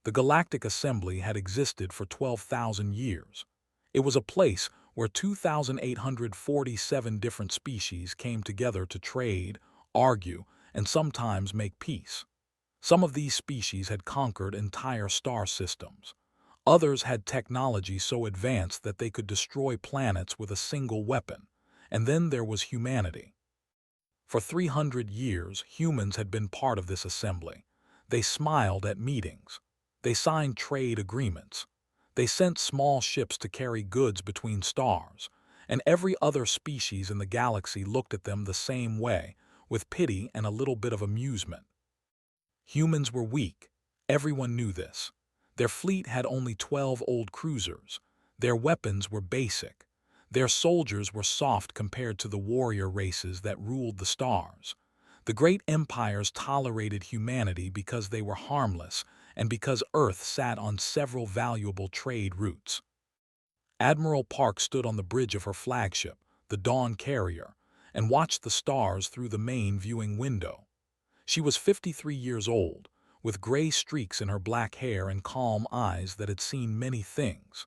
The Galactic Assembly had existed for 12,000 years. It was a place where 2,847 different species came together to trade, argue, and sometimes make peace. Some of these species had conquered entire star systems. Others had technology so advanced that they could destroy planets with a single weapon. And then there was humanity. For 300 years, humans had been part of this assembly. They smiled at meetings. They signed trade agreements. They sent small ships to carry goods between stars. And every other species in the galaxy looked at them the same way, with pity and a little bit of amusement. Humans were weak. Everyone knew this. Their fleet had only 12 old cruisers. Their weapons were basic. Their soldiers were soft compared to the warrior races that ruled the stars. The great empires tolerated humanity because they were harmless and because Earth sat on several valuable trade routes. Admiral Park stood on the bridge of her flagship, the Dawn Carrier, and watched the stars through the main viewing window. She was 53 years old, with gray streaks in her black hair and calm eyes that had seen many things.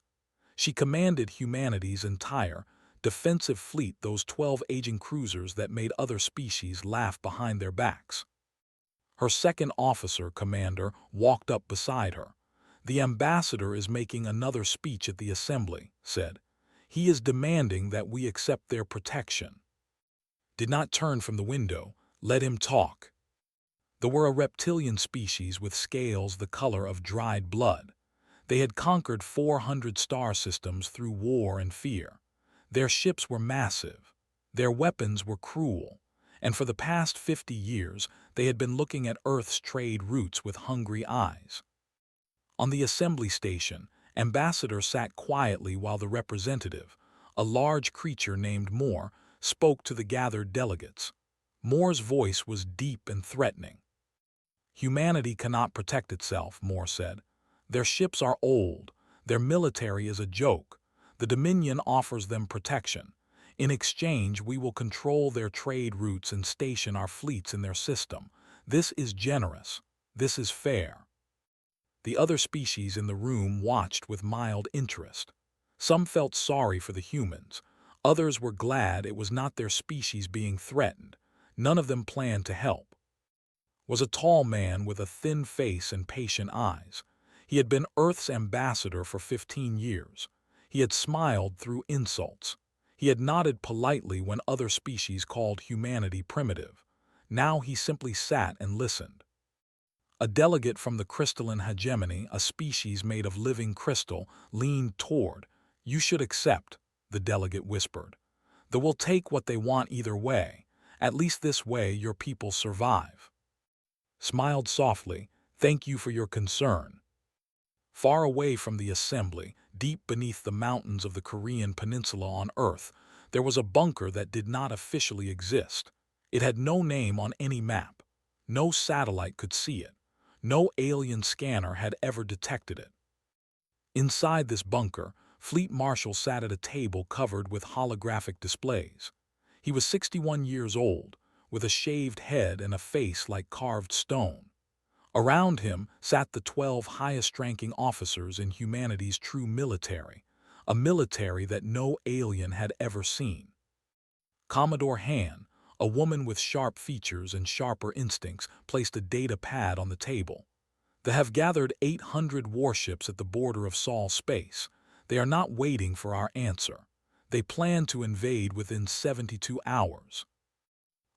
She commanded humanity's entire defensive fleet, those 12 aging cruisers that made other species laugh behind their backs. Her second officer commander walked up beside her. "The ambassador is making another speech at the assembly," said. "He is demanding that we accept their protection." Did not turn from the window. Let him talk. They were a reptilian species with scales the color of dried blood. They had conquered 400 star systems through war and fear. Their ships were massive. Their weapons were cruel. And for the past 50 years, they had been looking at Earth's trade routes with hungry eyes. On the assembly station, Ambassador sat quietly while the representative, a large creature named Moore, spoke to the gathered delegates. Moore's voice was deep and threatening. "Humanity cannot protect itself," Moore said. "Their ships are old. Their military is a joke. The Dominion offers them protection. In exchange, we will control their trade routes and station our fleets in their system. This is generous. This is fair." The other species in the room watched with mild interest. Some felt sorry for the humans. Others were glad it was not their species being threatened. None of them planned to help. Was a tall man with a thin face and patient eyes. He had been Earth's ambassador for 15 years. He had smiled through insults. He had nodded politely when other species called humanity primitive. Now he simply sat and listened. A delegate from the crystalline hegemony, a species made of living crystal, leaned toward. "You should accept," the delegate whispered. "They will take what they want either way. At least this way your people survive." Smiled softly, "Thank you for your concern." Far away from the assembly, deep beneath the mountains of the Korean peninsula on Earth, there was a bunker that did not officially exist. It had no name on any map. No satellite could see it. No alien scanner had ever detected it. Inside this bunker, Fleet Marshal sat at a table covered with holographic displays. He was 61 years old, with a shaved head and a face like carved stone. Around him sat the 12 highest-ranking officers in humanity's true military, a military that no alien had ever seen. Commodore Han, a woman with sharp features and sharper instincts, placed a data pad on the table. "They have gathered 800 warships at the border of Sol space. They are not waiting for our answer. They plan to invade within 72 hours.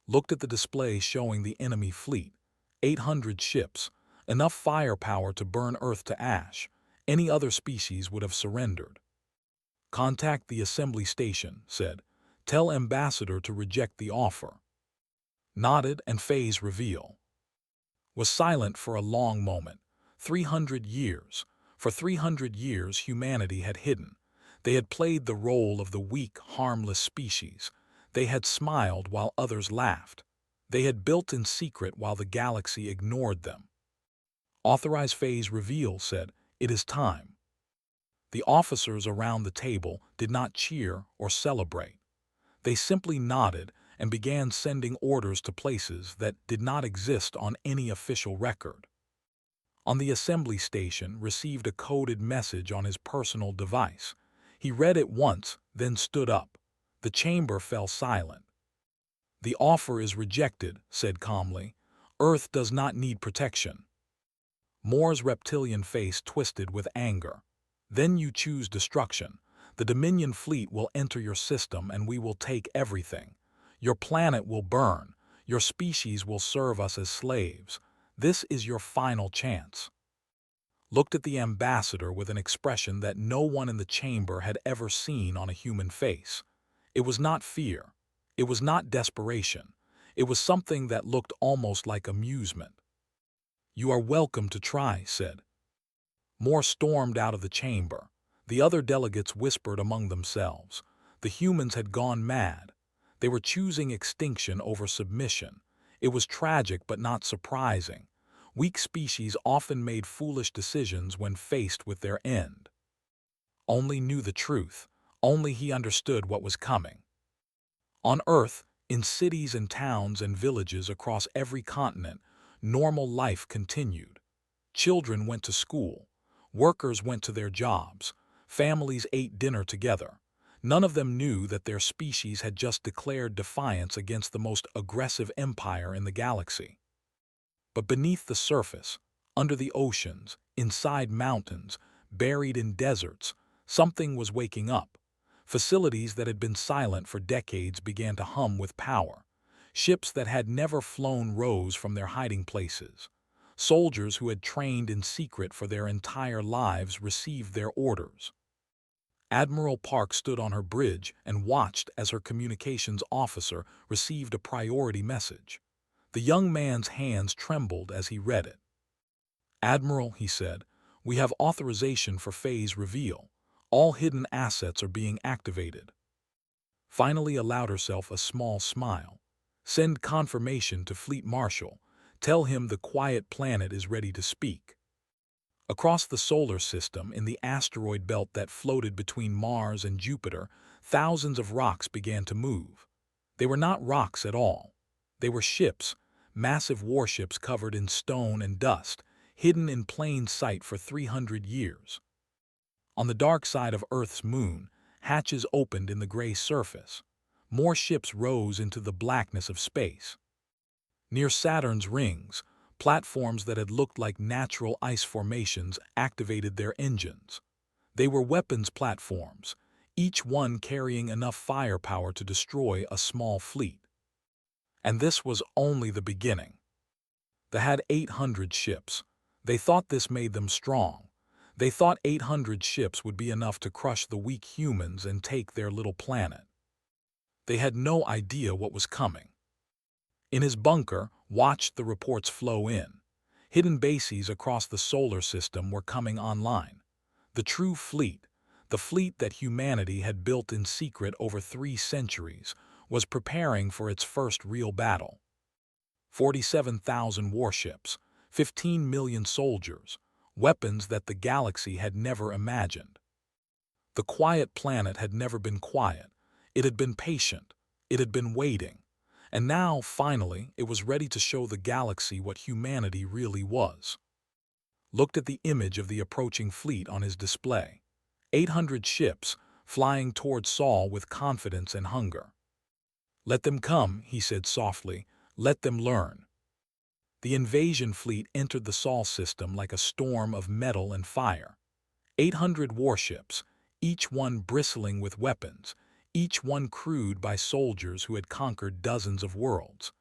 Looked at the display showing the enemy fleet. 800 ships, enough firepower to burn Earth to ash. Any other species would have surrendered. "Contact the assembly station," said. "Tell Ambassador to reject the offer." Nodded and phase reveal. Was silent for a long moment. 300 years. For 300 years humanity had hidden. They had played the role of the weak, harmless species. They had smiled while others laughed. They had built in secret while the galaxy ignored them. Authorize phase reveal, said. "It is time." The officers around the table did not cheer or celebrate. They simply nodded and began sending orders to places that did not exist on any official record. on the assembly station, received a coded message on his personal device. He read it once, then stood up. The chamber fell silent. "The offer is rejected," said calmly. "Earth does not need protection." Moore's reptilian face twisted with anger. "Then you choose destruction. The Dominion fleet will enter your system and we will take everything. Your planet will burn. Your species will serve us as slaves. This is your final chance." Looked at the ambassador with an expression that no one in the chamber had ever seen on a human face. It was not fear. It was not desperation. It was something that looked almost like amusement. "You are welcome to try," said. Moore stormed out of the chamber. The other delegates whispered among themselves. The humans had gone mad. They were choosing extinction over submission. It was tragic but not surprising. Weak species often made foolish decisions when faced with their end. Only knew the truth. Only he understood what was coming. On Earth, in cities and towns and villages across every continent, normal life continued. Children went to school. Workers went to their jobs. Families ate dinner together. None of them knew that their species had just declared defiance against the most aggressive empire in the galaxy. But beneath the surface, under the oceans, inside mountains, buried in deserts, something was waking up. Facilities that had been silent for decades began to hum with power. Ships that had never flown rose from their hiding places. Soldiers who had trained in secret for their entire lives received their orders. Admiral Park stood on her bridge and watched as her communications officer received a priority message. The young man's hands trembled as he read it. "Admiral," he said, "we have authorization for phase reveal. All hidden assets are being activated." Finally allowed herself a small smile. "Send confirmation to Fleet Marshal. Tell him the quiet planet is ready to speak." Across the solar system, in the asteroid belt that floated between Mars and Jupiter, thousands of rocks began to move. They were not rocks at all. They were ships, massive warships covered in stone and dust, hidden in plain sight for 300 years. On the dark side of Earth's moon, hatches opened in the gray surface. More ships rose into the blackness of space. Near Saturn's rings, platforms that had looked like natural ice formations activated their engines. They were weapons platforms, each one carrying enough firepower to destroy a small fleet. And this was only the beginning. They had 800 ships. They thought this made them strong. They thought 800 ships would be enough to crush the weak humans and take their little planet. They had no idea what was coming. In his bunker, watched the reports flow in. Hidden bases across the solar system were coming online. The true fleet, the fleet that humanity had built in secret over 3 centuries, was preparing for its first real battle. 47,000 warships, 15 million soldiers, weapons that the galaxy had never imagined. The quiet planet had never been quiet. It had been patient. It had been waiting. And now, finally, it was ready to show the galaxy what humanity really was. Looked at the image of the approaching fleet on his display. 800 ships, flying toward Saul with confidence and hunger. "Let them come," he said softly. "Let them learn." The invasion fleet entered the Sol system like a storm of metal and fire. 800 warships, each one bristling with weapons, each one crewed by soldiers who had conquered dozens of worlds.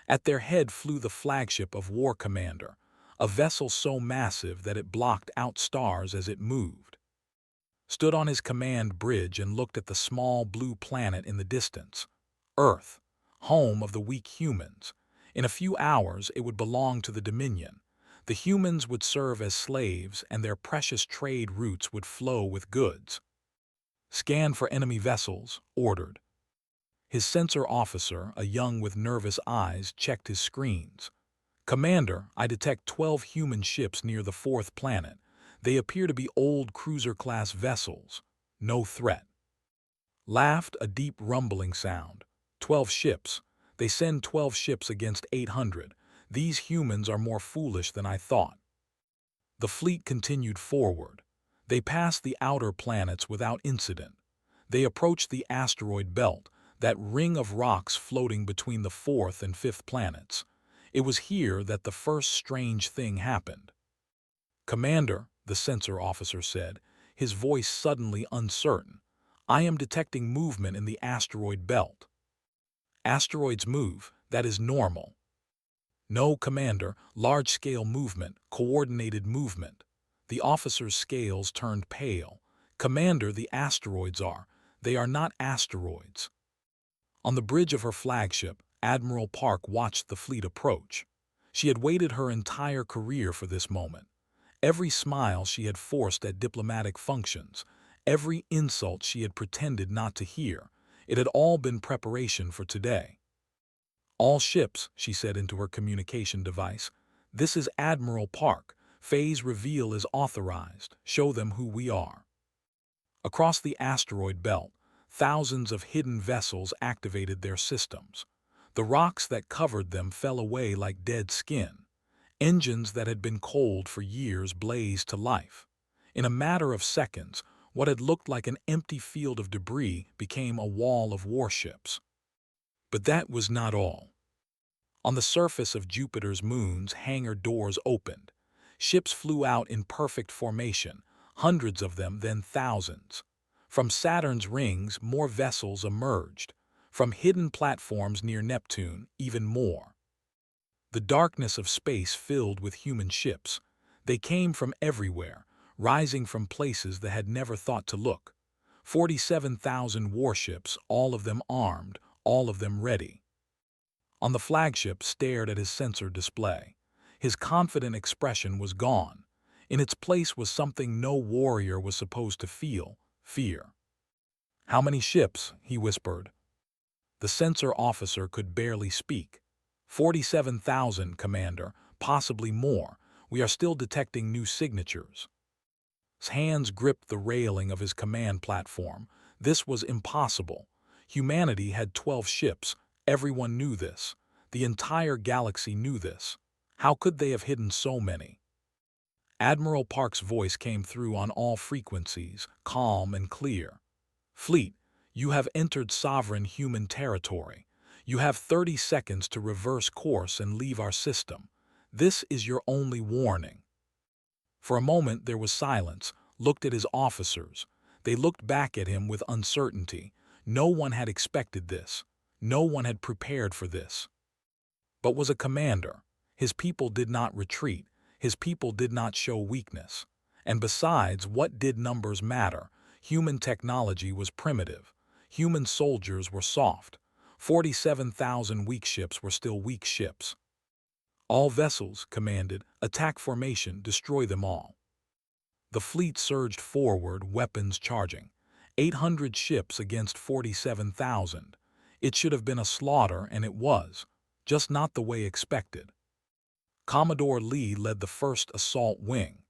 At their head flew the flagship of War Commander, a vessel so massive that it blocked out stars as it moved. Stood on his command bridge and looked at the small blue planet in the distance. Earth, home of the weak humans. In a few hours it would belong to the Dominion. The humans would serve as slaves and their precious trade routes would flow with goods. "Scan for enemy vessels," ordered. His sensor officer, a young with nervous eyes, checked his screens. "Commander, I detect 12 human ships near the 4th planet. They appear to be old cruiser-class vessels. No threat." Laughed a deep rumbling sound. 12 ships. They send 12 ships against 800. These humans are more foolish than I thought." The fleet continued forward. They passed the outer planets without incident. They approached the asteroid belt, that ring of rocks floating between the fourth and fifth planets. It was here that the first strange thing happened. "Commander," the sensor officer said, his voice suddenly uncertain, "I am detecting movement in the asteroid belt." "Asteroids move, that is normal." "No, Commander, large-scale movement, coordinated movement." The officer's scales turned pale. "Commander, the asteroids they are not asteroids." On the bridge of her flagship, Admiral Park watched the fleet approach. She had waited her entire career for this moment. Every smile she had forced at diplomatic functions, every insult she had pretended not to hear, it had all been preparation for today. "All ships," she said into her communication device, "this is Admiral Park. Phase reveal is authorized. Show them who we are." Across the asteroid belt, thousands of hidden vessels activated their systems. The rocks that covered them fell away like dead skin. Engines that had been cold for years blazed to life. In a matter of seconds, what had looked like an empty field of debris became a wall of warships. But that was not all. On the surface of Jupiter's moons, hangar doors opened. Ships flew out in perfect formation, hundreds of them, then thousands. From Saturn's rings, more vessels emerged. From hidden platforms near Neptune, even more. The darkness of space filled with human ships. They came from everywhere, rising from places that had never thought to look. 47,000 warships, all of them armed, all of them ready. On the flagship stared at his sensor display. His confident expression was gone. In its place was something no warrior was supposed to feel: fear. "How many ships?" he whispered. The sensor officer could barely speak. 47,000, Commander, possibly more. We are still detecting new signatures." His hands gripped the railing of his command platform. This was impossible. Humanity had 12 ships. Everyone knew this. The entire galaxy knew this. How could they have hidden so many? Admiral Park's voice came through on all frequencies, calm and clear. "Fleet, you have entered sovereign human territory. You have 30 seconds to reverse course and leave our system. This is your only warning." For a moment there was silence. Looked at his officers. They looked back at him with uncertainty. No one had expected this. No one had prepared for this. But was a commander. His people did not retreat. His people did not show weakness. And besides, what did numbers matter? Human technology was primitive. Human soldiers were soft. 47,000 weak ships were still weak ships. "All vessels," commanded, "attack formation, destroy them all." The fleet surged forward, weapons charging. 800 ships against 47,000. It should have been a slaughter, and it was, just not the way expected. Commodore Lee led the first assault wing.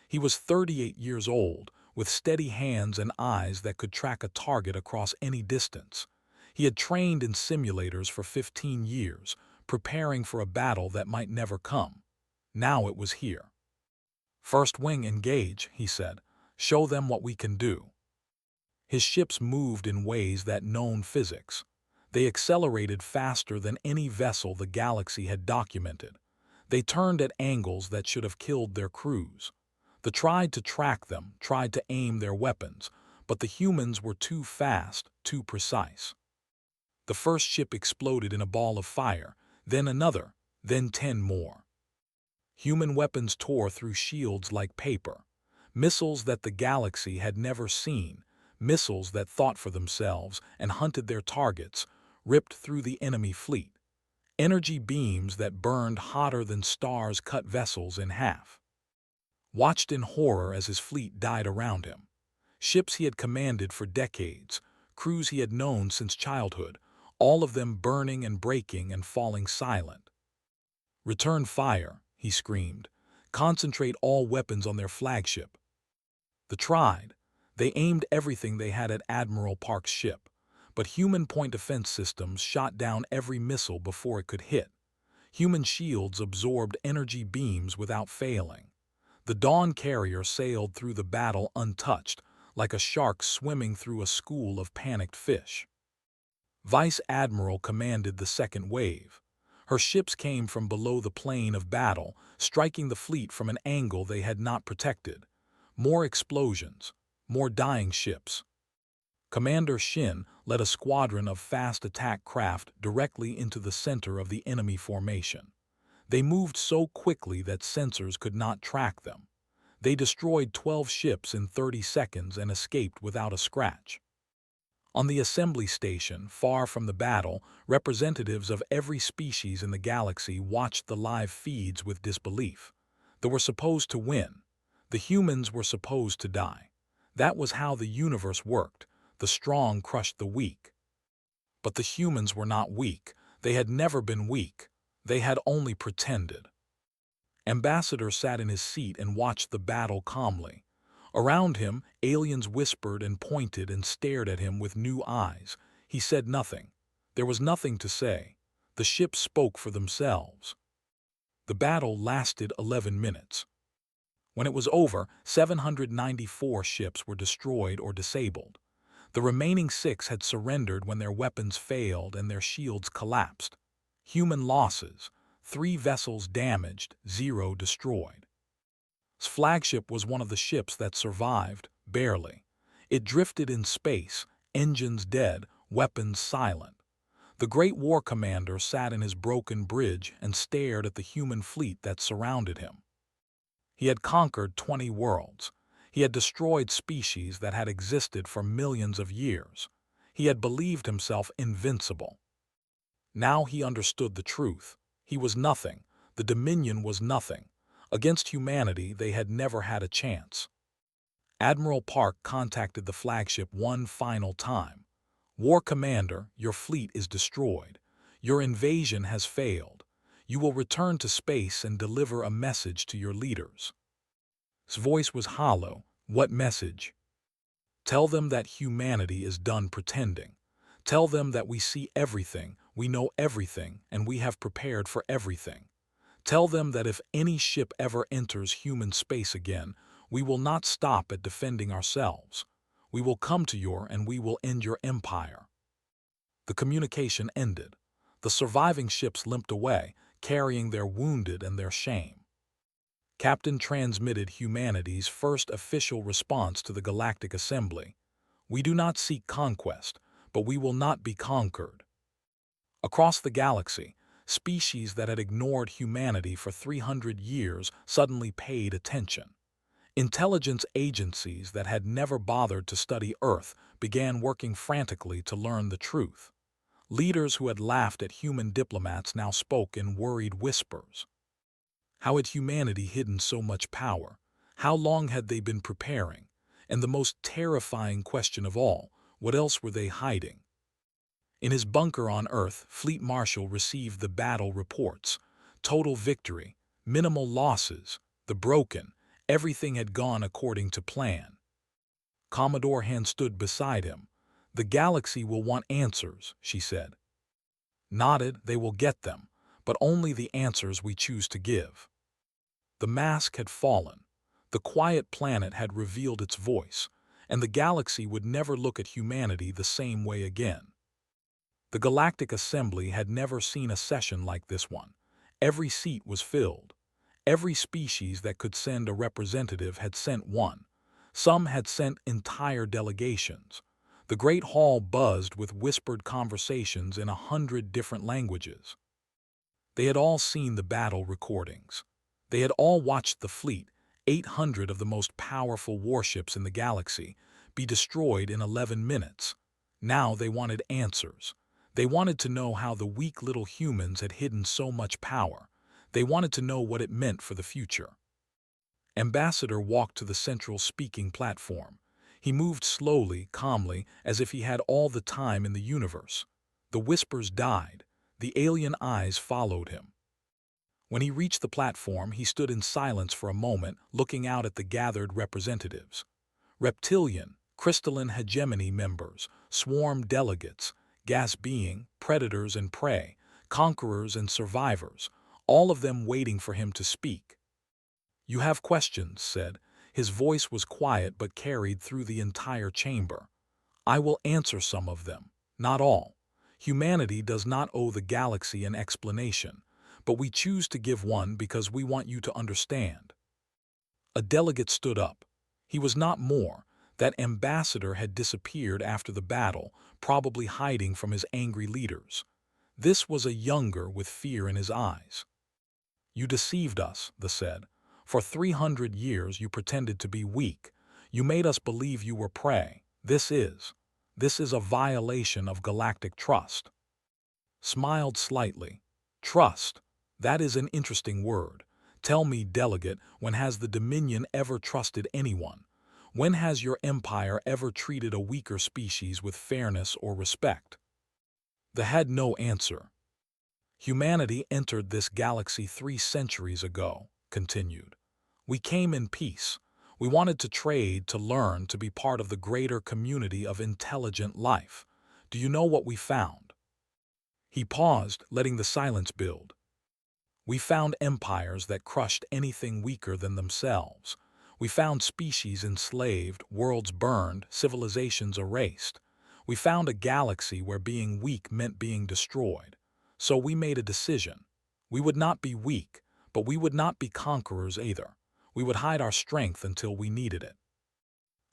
He was 38 years old, with steady hands and eyes that could track a target across any distance. He had trained in simulators for 15 years, preparing for a battle that might never come. Now it was here. "First wing, engage," he said. "Show them what we can do." His ships moved in ways that known physics. They accelerated faster than any vessel the galaxy had documented. They turned at angles that should have killed their crews. They tried to track them, tried to aim their weapons, but the humans were too fast, too precise. The first ship exploded in a ball of fire, then another, then 10 more. Human weapons tore through shields like paper. Missiles that the galaxy had never seen, missiles that thought for themselves and hunted their targets, ripped through the enemy fleet. Energy beams that burned hotter than stars cut vessels in half. Watched in horror as his fleet died around him. Ships he had commanded for decades, crews he had known since childhood, all of them burning and breaking and falling silent. "Return fire," he screamed. "Concentrate all weapons on their flagship." They tried. They aimed everything they had at Admiral Park's ship, but human point defense systems shot down every missile before it could hit. Human shields absorbed energy beams without failing. The Dawn carrier sailed through the battle untouched, like a shark swimming through a school of panicked fish. Vice Admiral commanded the second wave. Her ships came from below the plane of battle, striking the fleet from an angle they had not protected. More explosions, more dying ships. Commander Shin led a squadron of fast attack craft directly into the center of the enemy formation. They moved so quickly that sensors could not track them. They destroyed 12 ships in 30 seconds and escaped without a scratch. On the assembly station, far from the battle, representatives of every species in the galaxy watched the live feeds with disbelief. They were supposed to win. The humans were supposed to die. That was how the universe worked. The strong crushed the weak. But the humans were not weak. They had never been weak. They had only pretended. Ambassador sat in his seat and watched the battle calmly. Around him, aliens whispered and pointed and stared at him with new eyes. He said nothing. There was nothing to say. The ships spoke for themselves. The battle lasted 11 minutes. When it was over, 794 ships were destroyed or disabled. The remaining 6 had surrendered when their weapons failed and their shields collapsed. Human losses: 3 vessels damaged, 0 destroyed. Its flagship was one of the ships that survived, barely. It drifted in space, engines dead, weapons silent. The great war commander sat in his broken bridge and stared at the human fleet that surrounded him. He had conquered 20 worlds. He had destroyed species that had existed for millions of years. He had believed himself invincible. Now he understood the truth. He was nothing. The Dominion was nothing. Against humanity, they had never had a chance. Admiral Park contacted the flagship one final time. "War Commander, your fleet is destroyed. Your invasion has failed. You will return to space and deliver a message to your leaders." His voice was hollow. "What message?" "Tell them that humanity is done pretending. Tell them that we see everything, we know everything, and we have prepared for everything. Tell them that if any ship ever enters human space again, we will not stop at defending ourselves. We will come to you and we will end your empire." The communication ended. The surviving ships limped away, carrying their wounded and their shame. Captain transmitted humanity's first official response to the Galactic Assembly. "We do not seek conquest, but we will not be conquered." Across the galaxy, species that had ignored humanity for 300 years suddenly paid attention. Intelligence agencies that had never bothered to study Earth began working frantically to learn the truth. Leaders who had laughed at human diplomats now spoke in worried whispers. How had humanity hidden so much power? How long had they been preparing? And the most terrifying question of all, what else were they hiding? In his bunker on Earth, Fleet Marshal received the battle reports. Total victory, minimal losses, the broken, everything had gone according to plan. Commodore Hen stood beside him. "The galaxy will want answers," she said. Nodded, "They will get them, but only the answers we choose to give." The mask had fallen. The quiet planet had revealed its voice, and the galaxy would never look at humanity the same way again. The Galactic Assembly had never seen a session like this one. Every seat was filled. Every species that could send a representative had sent one. Some had sent entire delegations. The great hall buzzed with whispered conversations in 100 different languages. They had all seen the battle recordings. They had all watched the fleet, 800 of the most powerful warships in the galaxy, be destroyed in 11 minutes. Now they wanted answers. They wanted to know how the weak little humans had hidden so much power. They wanted to know what it meant for the future. Ambassador walked to the central speaking platform. He moved slowly, calmly, as if he had all the time in the universe. The whispers died. The alien eyes followed him. When he reached the platform, he stood in silence for a moment, looking out at the gathered representatives. Reptilian, crystalline hegemony members, swarm delegates, gas being, predators and prey, conquerors and survivors, all of them waiting for him to speak. You have questions, said. His voice was quiet but carried through the entire chamber. I will answer some of them, not all. Humanity does not owe the galaxy an explanation, but we choose to give one because we want you to understand. A delegate stood up. He was not more. That ambassador had disappeared after the battle, probably hiding from his angry leaders. This was a younger with fear in his eyes. You deceived us, the said. For 300 years you pretended to be weak. You made us believe you were prey. This is a violation of galactic trust. Smiled slightly. Trust. That is an interesting word. Tell me, delegate, when has the Dominion ever trusted anyone? When has your empire ever treated a weaker species with fairness or respect? The had no answer. Humanity entered this galaxy 3 centuries ago, continued. We came in peace. We wanted to trade, to learn, to be part of the greater community of intelligent life. Do you know what we found? He paused, letting the silence build. We found empires that crushed anything weaker than themselves. We found species enslaved, worlds burned, civilizations erased. We found a galaxy where being weak meant being destroyed. So we made a decision. We would not be weak, but we would not be conquerors either. We would hide our strength until we needed it.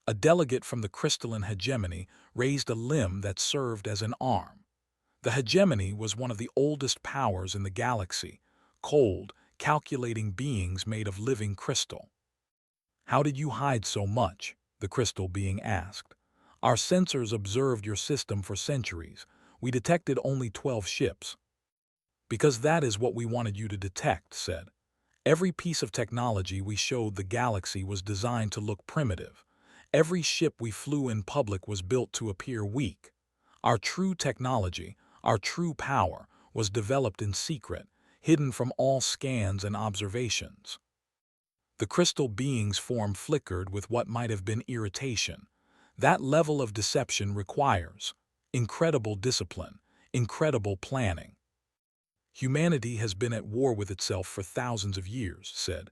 A delegate from the crystalline hegemony raised a limb that served as an arm. The hegemony was one of the oldest powers in the galaxy, cold, calculating beings made of living crystal. How did you hide so much? The crystal being asked. Our sensors observed your system for centuries. We detected only 12 ships. Because that is what we wanted you to detect, said. Every piece of technology we showed the galaxy was designed to look primitive. Every ship we flew in public was built to appear weak. Our true technology, our true power, was developed in secret, hidden from all scans and observations. The crystal being's form flickered with what might have been irritation. That level of deception requires incredible discipline, incredible planning. Humanity has been at war with itself for thousands of years, said.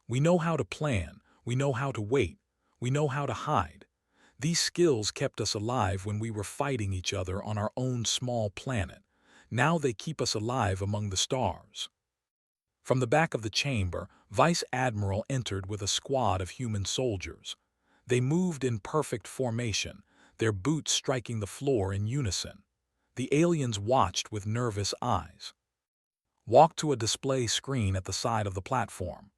We know how to plan, we know how to wait, we know how to hide. These skills kept us alive when we were fighting each other on our own small planet. Now they keep us alive among the stars. From the back of the chamber, Vice Admiral entered with a squad of human soldiers. They moved in perfect formation, their boots striking the floor in unison. The aliens watched with nervous eyes. Walk to a display screen at the side of the platform.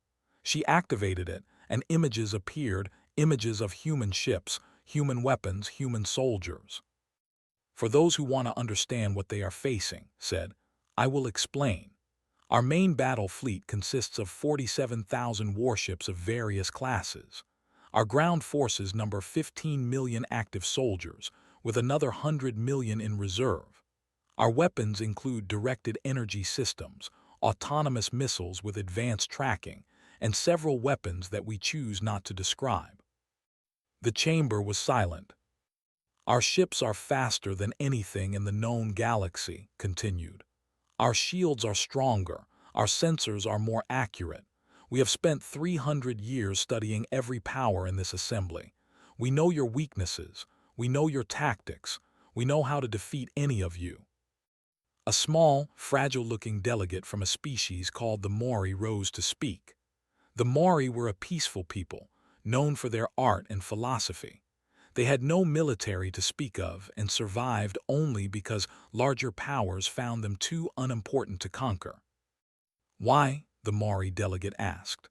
She activated it, and images appeared, images of human ships, human weapons, human soldiers. For those who want to understand what they are facing, said, I will explain. Our main battle fleet consists of 47,000 warships of various classes. Our ground forces number 15 million active soldiers, with another 100 million in reserve. Our weapons include directed energy systems, autonomous missiles with advanced tracking, and several weapons that we choose not to describe. The chamber was silent. Our ships are faster than anything in the known galaxy, continued. Our shields are stronger, our sensors are more accurate. We have spent 300 years studying every power in this assembly. We know your weaknesses, we know your tactics, we know how to defeat any of you. A small, fragile-looking delegate from a species called the Maori rose to speak. The Maori were a peaceful people, known for their art and philosophy. They had no military to speak of and survived only because larger powers found them too unimportant to conquer. Why? The Maori delegate asked.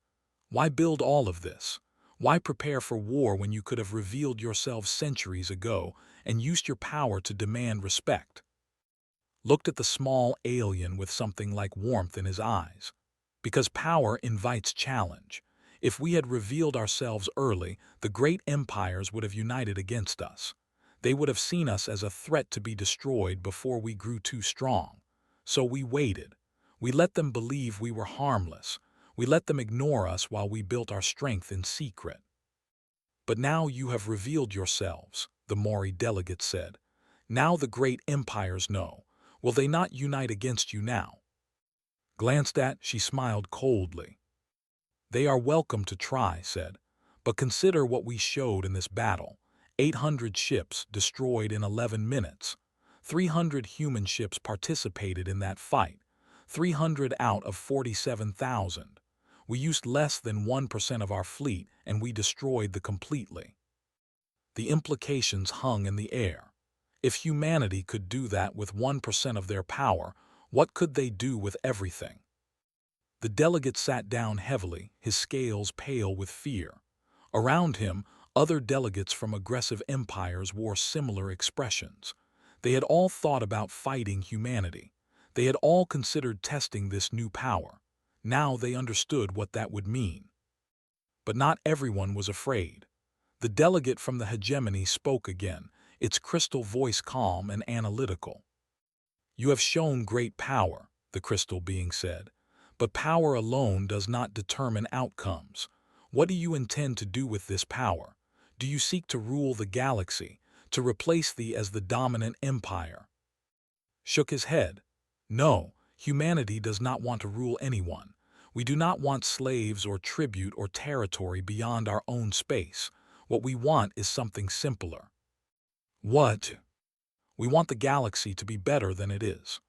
Why build all of this? Why prepare for war when you could have revealed yourselves centuries ago and used your power to demand respect? Looked at the small alien with something like warmth in his eyes. Because power invites challenge. If we had revealed ourselves early, the great empires would have united against us. They would have seen us as a threat to be destroyed before we grew too strong. So we waited. We let them believe we were harmless. We let them ignore us while we built our strength in secret. But now you have revealed yourselves, the Maori delegate said. Now the great empires know. Will they not unite against you now? Glanced at, she smiled coldly. They are welcome to try, said. But consider what we showed in this battle. 800 ships destroyed in 11 minutes. 300 human ships participated in that fight. 300 out of 47,000. We used less than 1% of our fleet and we destroyed them completely. The implications hung in the air. If humanity could do that with 1% of their power, what could they do with everything? The delegate sat down heavily, his scales pale with fear. Around him, other delegates from aggressive empires wore similar expressions. They had all thought about fighting humanity. They had all considered testing this new power. Now they understood what that would mean. But not everyone was afraid. The delegate from the hegemony spoke again, its crystal voice calm and analytical. You have shown great power, the crystal being said, but power alone does not determine outcomes. What do you intend to do with this power? Do you seek to rule the galaxy, to replace thee as the dominant empire? Shook his head. No, humanity does not want to rule anyone. We do not want slaves or tribute or territory beyond our own space. What we want is something simpler. What? We want the galaxy to be better than it is.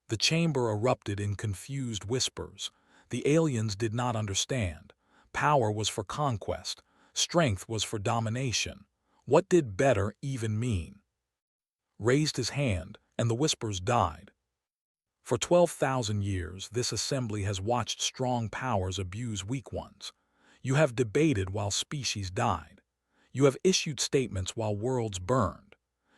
The chamber erupted in confused whispers. The aliens did not understand. Power was for conquest. Strength was for domination. What did better even mean? Raised his hand, and the whispers died. For 12,000 years, this assembly has watched strong powers abuse weak ones. You have debated while species died. You have issued statements while worlds burned.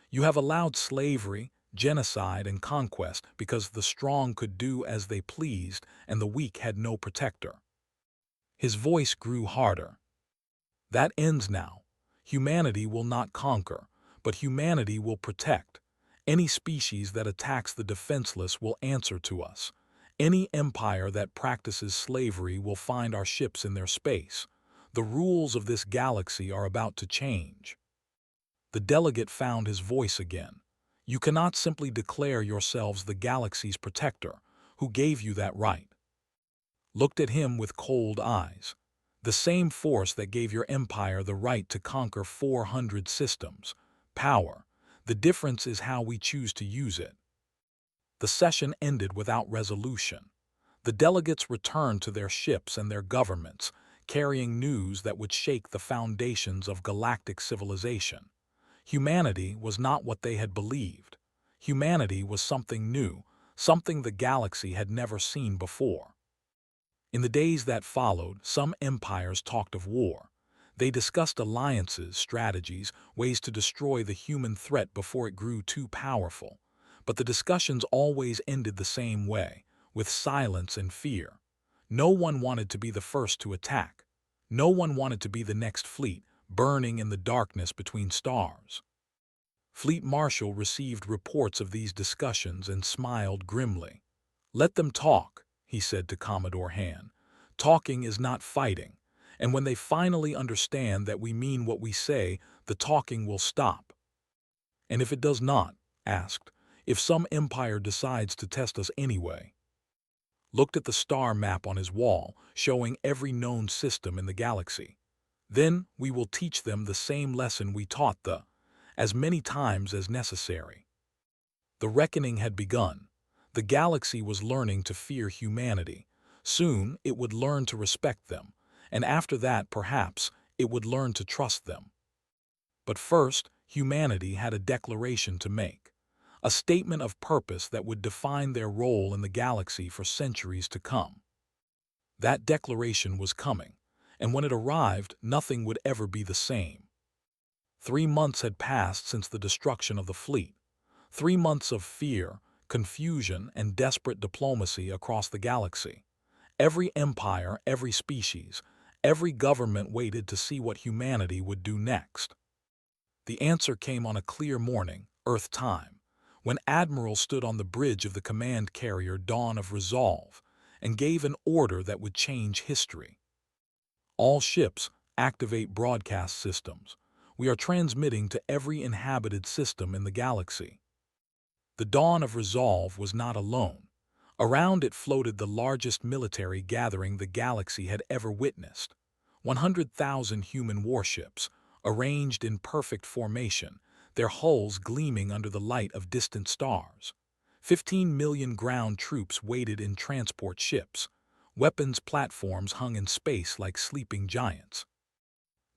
You have allowed slavery, genocide, and conquest because the strong could do as they pleased and the weak had no protector. His voice grew harder. That ends now. Humanity will not conquer, but humanity will protect. Any species that attacks the defenseless will answer to us. Any empire that practices slavery will find our ships in their space. The rules of this galaxy are about to change. The delegate found his voice again. You cannot simply declare yourselves the galaxy's protector. Who gave you that right? Looked at him with cold eyes. The same force that gave your empire the right to conquer 400 systems. Power. The difference is how we choose to use it. The session ended without resolution. The delegates returned to their ships and their governments, carrying news that would shake the foundations of galactic civilization. Humanity was not what they had believed. Humanity was something new, something the galaxy had never seen before. In the days that followed, some empires talked of war. They discussed alliances, strategies, ways to destroy the human threat before it grew too powerful. But the discussions always ended the same way, with silence and fear. No one wanted to be the first to attack. No one wanted to be the next fleet, burning in the darkness between stars. Fleet Marshal received reports of these discussions and smiled grimly. Let them talk, he said to Commodore Han. Talking is not fighting. And when they finally understand that we mean what we say, the talking will stop. And if it does not, asked, if some empire decides to test us anyway? Looked at the star map on his wall, showing every known system in the galaxy. Then we will teach them the same lesson we taught as many times as necessary. The reckoning had begun. The galaxy was learning to fear humanity. Soon it would learn to respect them. And after that, perhaps, it would learn to trust them. But first, humanity had a declaration to make, a statement of purpose that would define their role in the galaxy for centuries to come. That declaration was coming, and when it arrived, nothing would ever be the same. 3 months had passed since the destruction of the fleet. 3 months of fear, confusion, and desperate diplomacy across the galaxy. Every empire, every species, every government waited to see what humanity would do next. The answer came on a clear morning, Earth time, when Admiral stood on the bridge of the command carrier Dawn of Resolve and gave an order that would change history. All ships, activate broadcast systems. We are transmitting to every inhabited system in the galaxy. The Dawn of Resolve was not alone. Around it floated the largest military gathering the galaxy had ever witnessed. 100,000 human warships, arranged in perfect formation, their hulls gleaming under the light of distant stars. 15 million ground troops waited in transport ships. Weapons platforms hung in space like sleeping giants.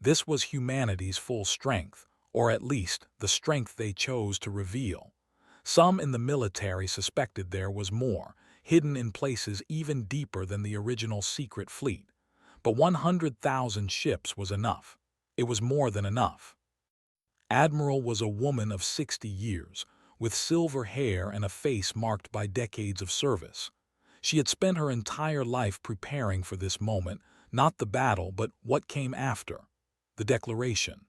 This was humanity's full strength, or at least the strength they chose to reveal. Some in the military suspected there was more, hidden in places even deeper than the original secret fleet. But 100,000 ships was enough. It was more than enough. Admiral was a woman of 60 years, with silver hair and a face marked by decades of service. She had spent her entire life preparing for this moment, not the battle, but what came after. The declaration.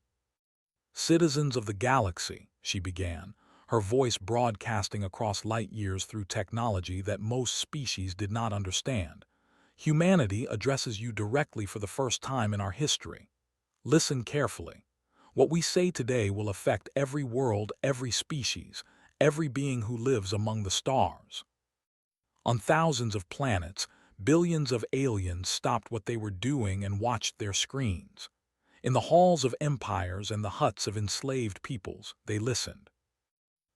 "Citizens of the galaxy," she began, her voice broadcasting across light years through technology that most species did not understand. "Humanity addresses you directly for the first time in our history. Listen carefully. What we say today will affect every world, every species, every being who lives among the stars. On thousands of planets, billions of aliens stopped what they were doing and watched their screens. In the halls of empires and the huts of enslaved peoples, they listened.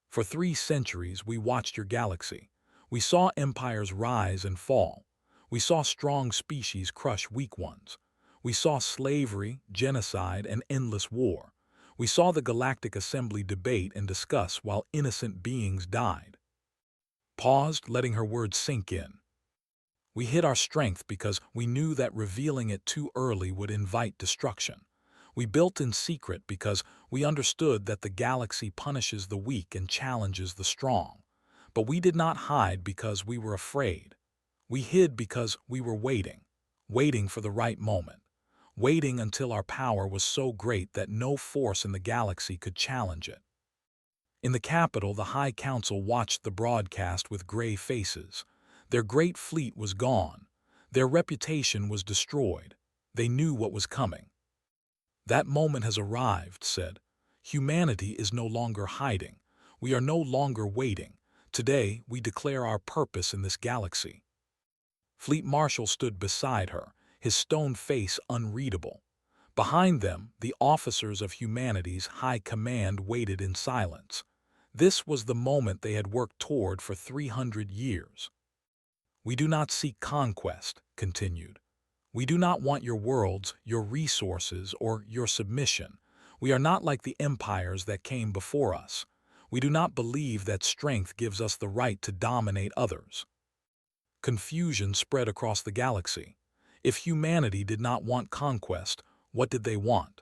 For 3 centuries we watched your galaxy. We saw empires rise and fall. We saw strong species crush weak ones. We saw slavery, genocide, and endless war. We saw the Galactic Assembly debate and discuss while innocent beings died." Paused, letting her words sink in. "We hid our strength because we knew that revealing it too early would invite destruction. We built in secret because we understood that the galaxy punishes the weak and challenges the strong. But we did not hide because we were afraid. We hid because we were waiting for the right moment, waiting until our power was so great that no force in the galaxy could challenge it." In the capital, the High Council watched the broadcast with gray faces. Their great fleet was gone. Their reputation was destroyed. They knew what was coming. "That moment has arrived," said. "Humanity is no longer hiding. We are no longer waiting. Today, we declare our purpose in this galaxy." Fleet Marshal stood beside her, his stone face unreadable. Behind them, the officers of humanity's high command waited in silence. This was the moment they had worked toward for 300 years. "We do not seek conquest," continued. "We do not want your worlds, your resources, or your submission. We are not like the empires that came before us. We do not believe that strength gives us the right to dominate others." Confusion spread across the galaxy. If humanity did not want conquest, what did they want?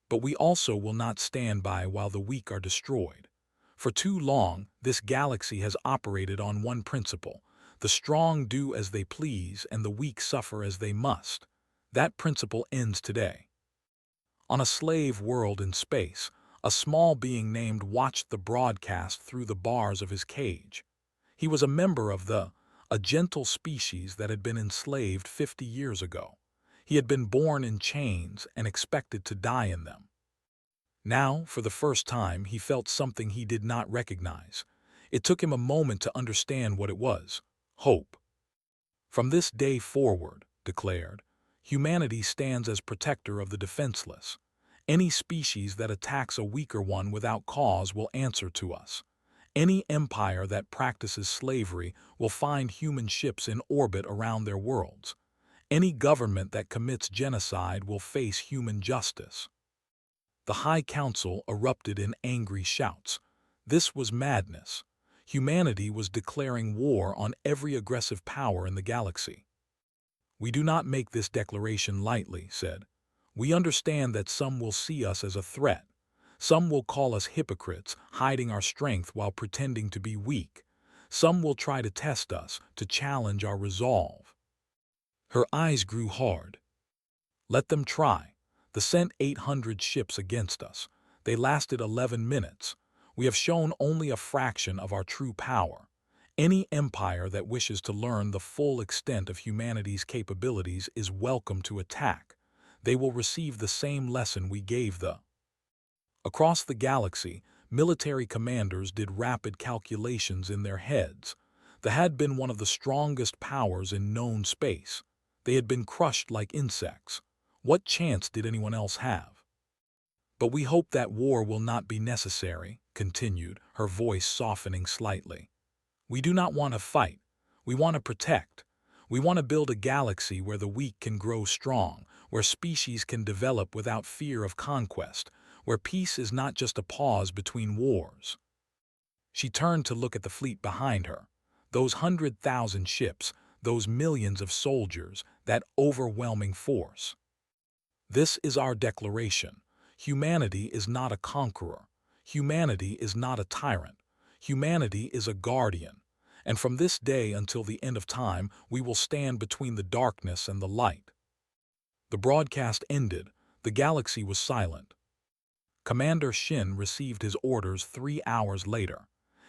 "But we also will not stand by while the weak are destroyed. For too long, this galaxy has operated on one principle: the strong do as they please and the weak suffer as they must. That principle ends today." On a slave world in space, a small being named watched the broadcast through the bars of his cage. He was a member of a gentle species that had been enslaved 50 years ago. He had been born in chains and expected to die in them. Now, for the first time, he felt something he did not recognize. It took him a moment to understand what it was: hope. "From this day forward," declared, "humanity stands as protector of the defenseless. Any species that attacks a weaker one without cause will answer to us. Any empire that practices slavery will find human ships in orbit around their worlds. Any government that commits genocide will face human justice." The High Council erupted in angry shouts. This was madness. Humanity was declaring war on every aggressive power in the galaxy. "We do not make this declaration lightly," said. "We understand that some will see us as a threat. Some will call us hypocrites, hiding our strength while pretending to be weak. Some will try to test us, to challenge our resolve." Her eyes grew hard. "Let them try. They sent 800 ships against us. They lasted 11 minutes. We have shown only a fraction of our true power. Any empire that wishes to learn the full extent of humanity's capabilities is welcome to attack. They will receive the same lesson we gave the." Across the galaxy, military commanders did rapid calculations in their heads. They had been one of the strongest powers in known space. They had been crushed like insects. What chance did anyone else have? But we hope that war will not be necessary, continued, her voice softening slightly. We do not want to fight. We want to protect. We want to build a galaxy where the weak can grow strong, where species can develop without fear of conquest, where peace is not just a pause between wars. She turned to look at the fleet behind her. Those 100,000 ships, those millions of soldiers, that overwhelming force. This is our declaration. Humanity is not a conqueror. Humanity is not a tyrant. Humanity is a guardian. And from this day until the end of time, we will stand between the darkness and the light. The broadcast ended. The galaxy was silent. Commander Shin received his orders 3 hours later.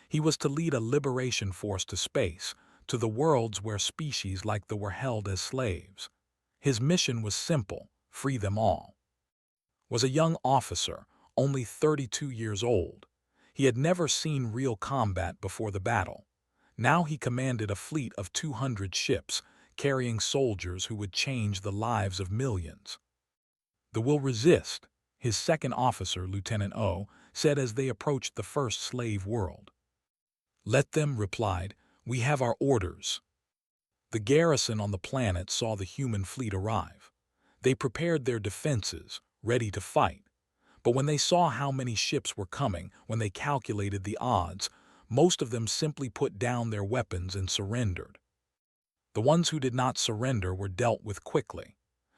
He was to lead a liberation force to space, to the worlds where species like the were held as slaves. His mission was simple: free them all. Was a young officer, only 32 years old. He had never seen real combat before the battle. Now he commanded a fleet of 200 ships, carrying soldiers who would change the lives of millions. "The will resist," his second officer, Lieutenant O, said as they approached the first slave world. "Let them," replied. "We have our orders." The garrison on the planet saw the human fleet arrive. They prepared their defenses, ready to fight. But when they saw how many ships were coming, when they calculated the odds, most of them simply put down their weapons and surrendered. The ones who did not surrender were dealt with quickly.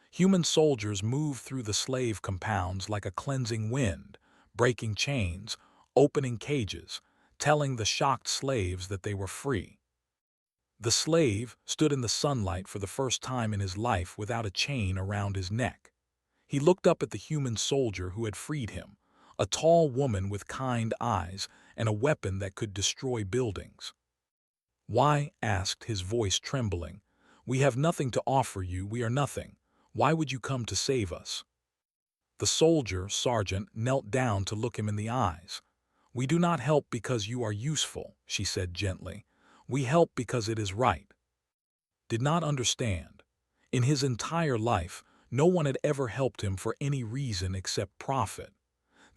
Human soldiers moved through the slave compounds like a cleansing wind, breaking chains, opening cages, telling the shocked slaves that they were free. The slave stood in the sunlight for the first time in his life without a chain around his neck. He looked up at the human soldier who had freed him, a tall woman with kind eyes and a weapon that could destroy buildings. "Why?" asked, his voice trembling. "We have nothing to offer you, we are nothing. Why would you come to save us?" The soldier, Sergeant, knelt down to look him in the eyes. "We do not help because you are useful," she said gently. "We help because it is right." Did not understand. In his entire life, no one had ever helped him for any reason except profit.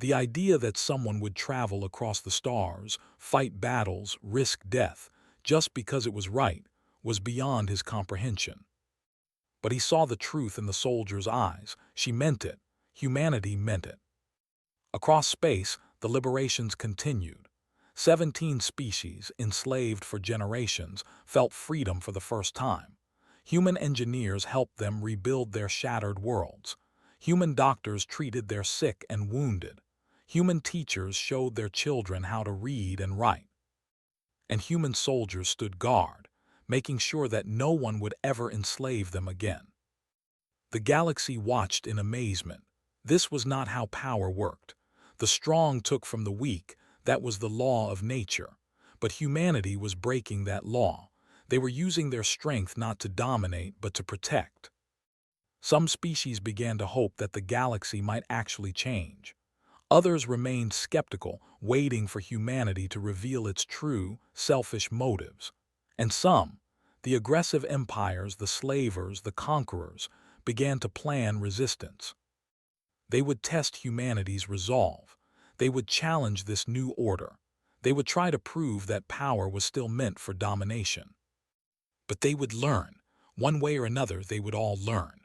The idea that someone would travel across the stars, fight battles, risk death, just because it was right, was beyond his comprehension. But he saw the truth in the soldier's eyes. She meant it. Humanity meant it. Across space, the liberations continued. 17 species, enslaved for generations, felt freedom for the first time. Human engineers helped them rebuild their shattered worlds. Human doctors treated their sick and wounded. Human teachers showed their children how to read and write. And human soldiers stood guard, making sure that no one would ever enslave them again. The galaxy watched in amazement. This was not how power worked. The strong took from the weak. That was the law of nature. But humanity was breaking that law. They were using their strength not to dominate, but to protect. Some species began to hope that the galaxy might actually change. Others remained skeptical, waiting for humanity to reveal its true, selfish motives. And some, the aggressive empires, the slavers, the conquerors, began to plan resistance. They would test humanity's resolve. They would challenge this new order. They would try to prove that power was still meant for domination. But they would learn. One way or another, they would all learn.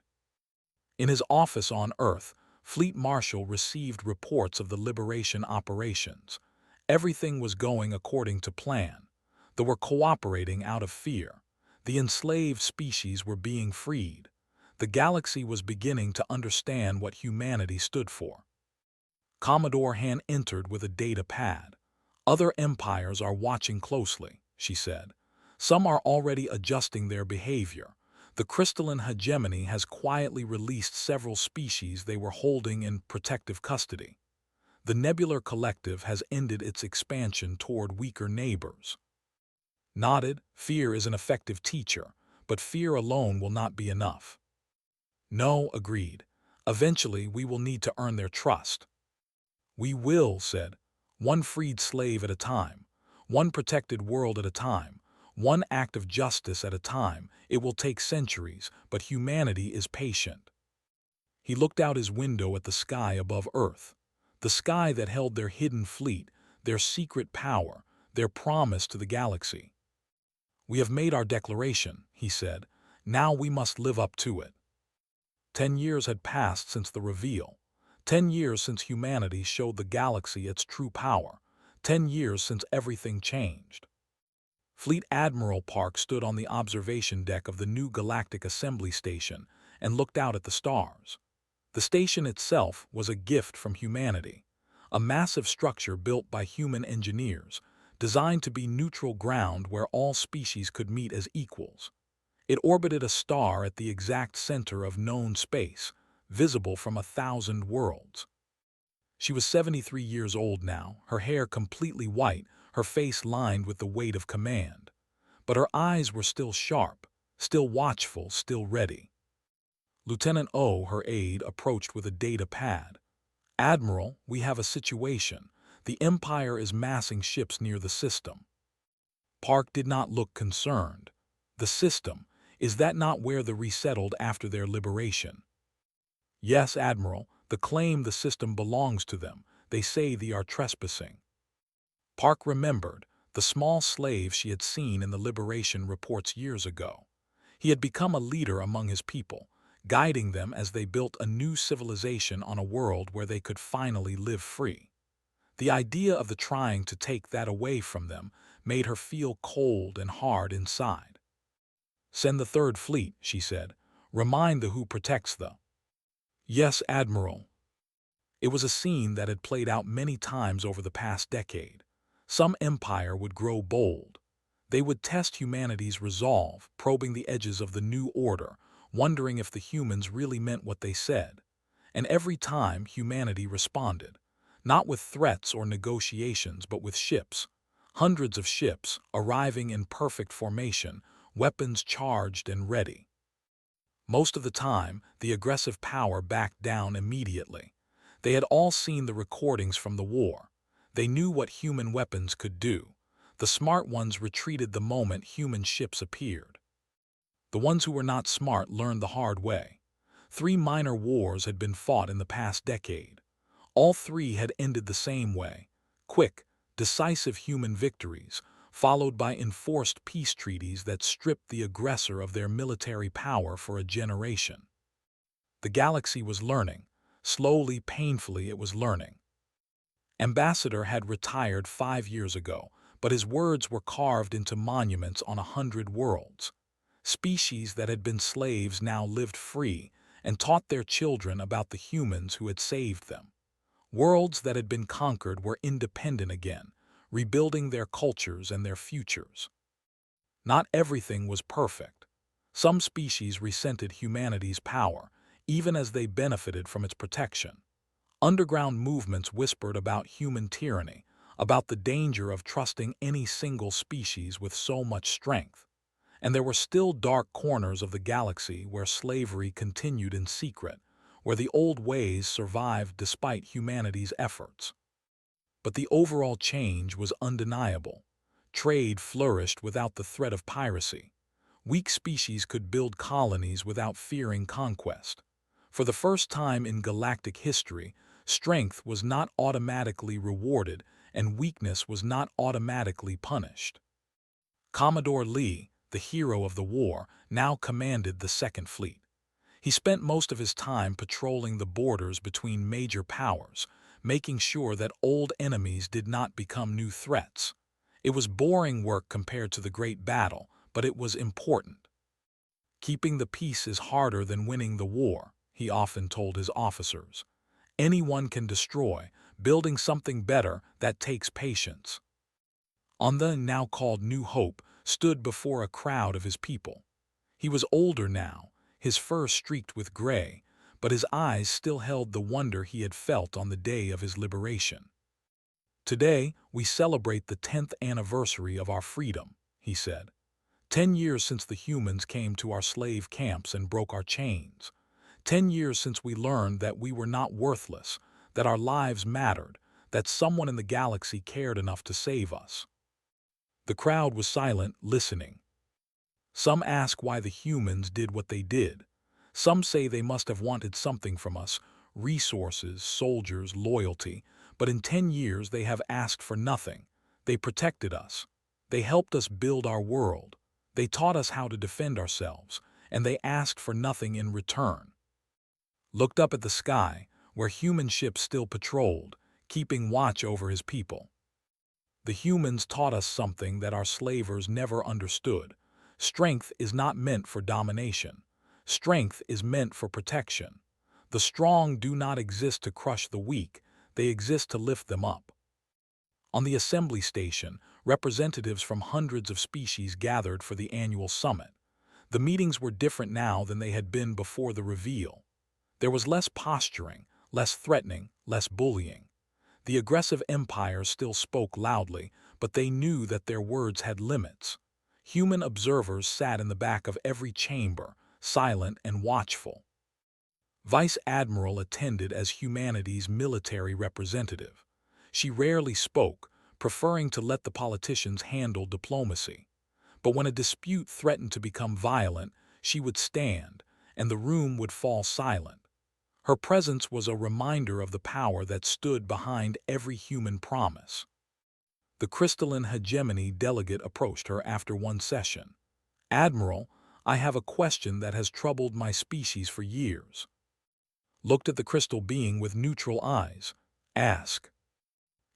In his office on Earth, Fleet Marshal received reports of the liberation operations. Everything was going according to plan. They were cooperating out of fear. The enslaved species were being freed. The galaxy was beginning to understand what humanity stood for. Commodore Han entered with a data pad. "Other empires are watching closely," she said. "Some are already adjusting their behavior. The crystalline hegemony has quietly released several species they were holding in protective custody. The Nebular Collective has ended its expansion toward weaker neighbors." Nodded. Fear is an effective teacher, but fear alone will not be enough. "No," agreed. "Eventually we will need to earn their trust." "We will," said. "One freed slave at a time. One protected world at a time. One act of justice at a time. It will take centuries, but humanity is patient. He looked out his window at the sky above Earth, the sky that held their hidden fleet, their secret power, their promise to the galaxy. "We have made our declaration," he said. "Now we must live up to it." 10 years had passed since the reveal. 10 years since humanity showed the galaxy its true power. 10 years since everything changed. Fleet Admiral Park stood on the observation deck of the new Galactic Assembly Station and looked out at the stars. The station itself was a gift from humanity, a massive structure built by human engineers, designed to be neutral ground where all species could meet as equals. It orbited a star at the exact center of known space, visible from 1,000 worlds. She was 73 years old now, her hair completely white, her face lined with the weight of command. But her eyes were still sharp, still watchful, still ready. Lieutenant O, her aide, approached with a data pad. "Admiral, we have a situation. The Empire is massing ships near the system." Park did not look concerned. "The system, is that not where the resettled after their liberation?" "Yes, Admiral, the claim the system belongs to them. They say they are trespassing." Park remembered the small slave she had seen in the liberation reports years ago. He had become a leader among his people, guiding them as they built a new civilization on a world where they could finally live free. The idea of the trying to take that away from them made her feel cold and hard inside. "Send the Third Fleet," she said. "Remind the who protects the—" "Yes, Admiral." It was a scene that had played out many times over the past decade. Some empire would grow bold. They would test humanity's resolve, probing the edges of the new order, wondering if the humans really meant what they said. And every time humanity responded, not with threats or negotiations, but with ships. Hundreds of ships, arriving in perfect formation, weapons charged and ready. Most of the time, the aggressive power backed down immediately. They had all seen the recordings from the war. They knew what human weapons could do. The smart ones retreated the moment human ships appeared. The ones who were not smart learned the hard way. 3 minor wars had been fought in the past decade. All 3 had ended the same way: quick, decisive human victories, followed by enforced peace treaties that stripped the aggressor of their military power for a generation. The galaxy was learning. Slowly, painfully, it was learning. Ambassador had retired 5 years ago, but his words were carved into monuments on 100 worlds. Species that had been slaves now lived free and taught their children about the humans who had saved them. Worlds that had been conquered were independent again, rebuilding their cultures and their futures. Not everything was perfect. Some species resented humanity's power, even as they benefited from its protection. Underground movements whispered about human tyranny, about the danger of trusting any single species with so much strength. And there were still dark corners of the galaxy where slavery continued in secret, where the old ways survived despite humanity's efforts. But the overall change was undeniable. Trade flourished without the threat of piracy. Weak species could build colonies without fearing conquest. For the first time in galactic history, strength was not automatically rewarded and weakness was not automatically punished. Commodore Lee, the hero of the war, now commanded the Second Fleet. He spent most of his time patrolling the borders between major powers, making sure that old enemies did not become new threats. It was boring work compared to the great battle, but it was important. "Keeping the peace is harder than winning the war," he often told his officers. "Anyone can destroy. Building something better, that takes patience." On the now called New Hope stood before a crowd of his people. He was older now, his fur streaked with gray, but his eyes still held the wonder he had felt on the day of his liberation. "Today, we celebrate the 10th anniversary of our freedom," he said. 10 years since the humans came to our slave camps and broke our chains. 10 years since we learned that we were not worthless, that our lives mattered, that someone in the galaxy cared enough to save us. The crowd was silent, listening. Some ask why the humans did what they did. Some say they must have wanted something from us, resources, soldiers, loyalty, but in 10 years they have asked for nothing. They protected us. They helped us build our world. They taught us how to defend ourselves, and they asked for nothing in return. Looked up at the sky, where human ships still patrolled, keeping watch over his people. The humans taught us something that our slavers never understood. Strength is not meant for domination. Strength is meant for protection. The strong do not exist to crush the weak, they exist to lift them up. On the assembly station, representatives from hundreds of species gathered for the annual summit. The meetings were different now than they had been before the reveal. There was less posturing, less threatening, less bullying. The aggressive empires still spoke loudly, but they knew that their words had limits. Human observers sat in the back of every chamber, silent and watchful. Vice Admiral attended as humanity's military representative. She rarely spoke, preferring to let the politicians handle diplomacy. But when a dispute threatened to become violent, she would stand, and the room would fall silent. Her presence was a reminder of the power that stood behind every human promise. The crystalline hegemony delegate approached her after one session. "Admiral, I have a question that has troubled my species for years." Looked at the crystal being with neutral eyes. "Ask."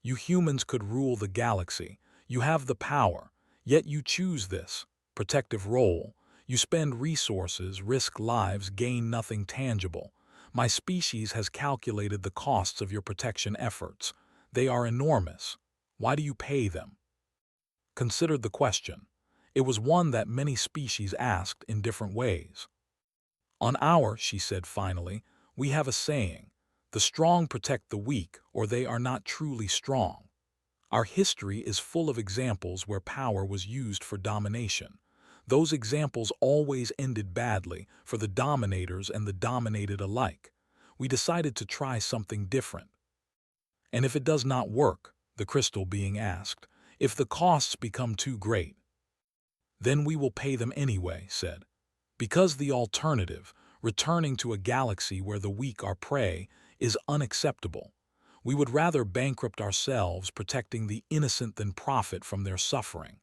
"You humans could rule the galaxy. You have the power, yet you choose this protective role. You spend resources, risk lives, gain nothing tangible. My species has calculated the costs of your protection efforts. They are enormous. Why do you pay them?" Considered the question. It was one that many species asked in different ways. She said finally, "we have a saying, the strong protect the weak or they are not truly strong. Our history is full of examples where power was used for domination. Those examples always ended badly for the dominators and the dominated alike. We decided to try something different." "And if it does not work," the crystal being asked, "if the costs become too great?" "Then we will pay them anyway," said. "Because the alternative, returning to a galaxy where the weak are prey, is unacceptable. We would rather bankrupt ourselves protecting the innocent than profit from their suffering."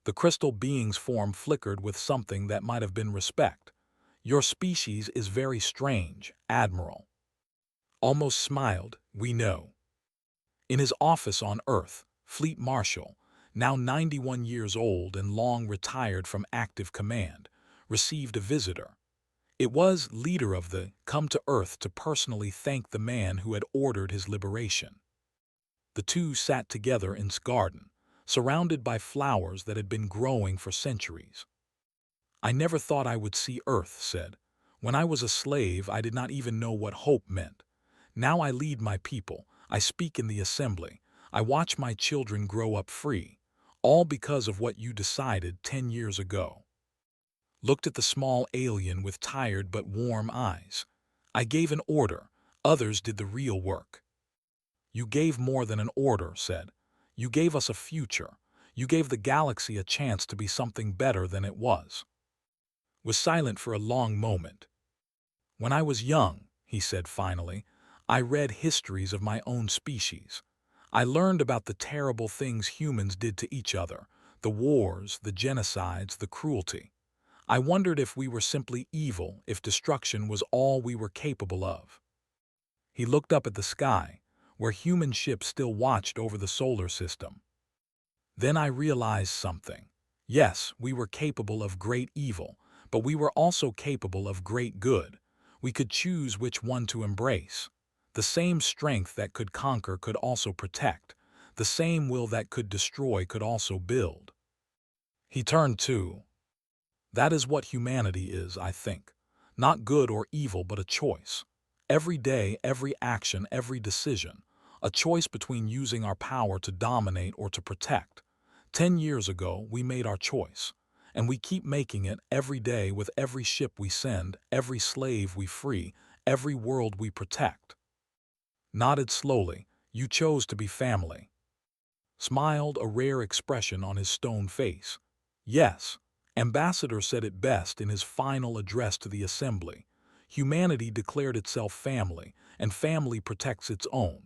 The crystal being's form flickered with something that might have been respect. "Your species is very strange, Admiral." Almost smiled, "We know." In his office on Earth, Fleet Marshal, now 91 years old and long retired from active command, received a visitor. It was leader of the come to Earth to personally thank the man who had ordered his liberation. The two sat together in his garden, surrounded by flowers that had been growing for centuries. "I never thought I would see Earth," said. "When I was a slave, I did not even know what hope meant. Now I lead my people, I speak in the assembly, I watch my children grow up free, all because of what you decided 10 years ago." Looked at the small alien with tired but warm eyes. "I gave an order, others did the real work." "You gave more than an order," said. "You gave us a future. You gave the galaxy a chance to be something better than it was." Was silent for a long moment. "When I was young," he said finally, "I read histories of my own species. I learned about the terrible things humans did to each other, the wars, the genocides, the cruelty. I wondered if we were simply evil, if destruction was all we were capable of." He looked up at the sky, where human ships still watched over the solar system. "Then I realized something. Yes, we were capable of great evil, but we were also capable of great good. We could choose which one to embrace. The same strength that could conquer could also protect. The same will that could destroy could also build." He turned to. "That is what humanity is, I think. Not good or evil, but a choice. Every day, every action, every decision. A choice between using our power to dominate or to protect. 10 years ago, we made our choice. And we keep making it every day with every ship we send, every slave we free, every world we protect." Nodded slowly. "You chose to be family." smiled, a rare expression on his stone face. Yes, Ambassador said it best in his final address to the Assembly. Humanity declared itself family, and family protects its own.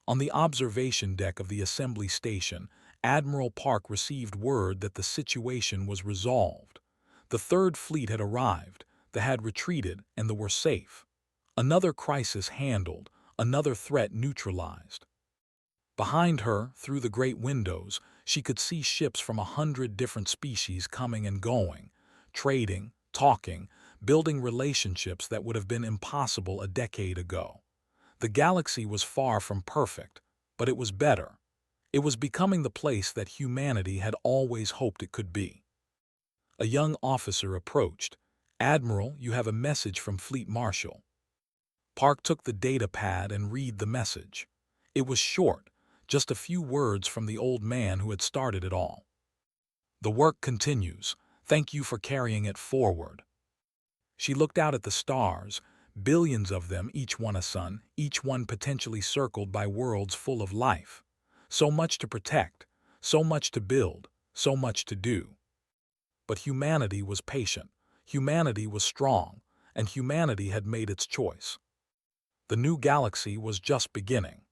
On the observation deck of the Assembly Station, Admiral Park received word that the situation was resolved. The Third Fleet had arrived, they had retreated, and they were safe. Another crisis handled, another threat neutralized. Behind her, through the great windows, she could see ships from 100 different species coming and going, trading, talking, building relationships that would have been impossible a decade ago. The galaxy was far from perfect, but it was better. It was becoming the place that humanity had always hoped it could be. A young officer approached. "Admiral, you have a message from Fleet Marshal." Park took the data pad and read the message. It was short, just a few words from the old man who had started it all. "The work continues. Thank you for carrying it forward." She looked out at the stars, billions of them, each one a sun, each one potentially circled by worlds full of life. So much to protect, so much to build, so much to do. But humanity was patient, humanity was strong, and humanity had made its choice. The new galaxy was just beginning.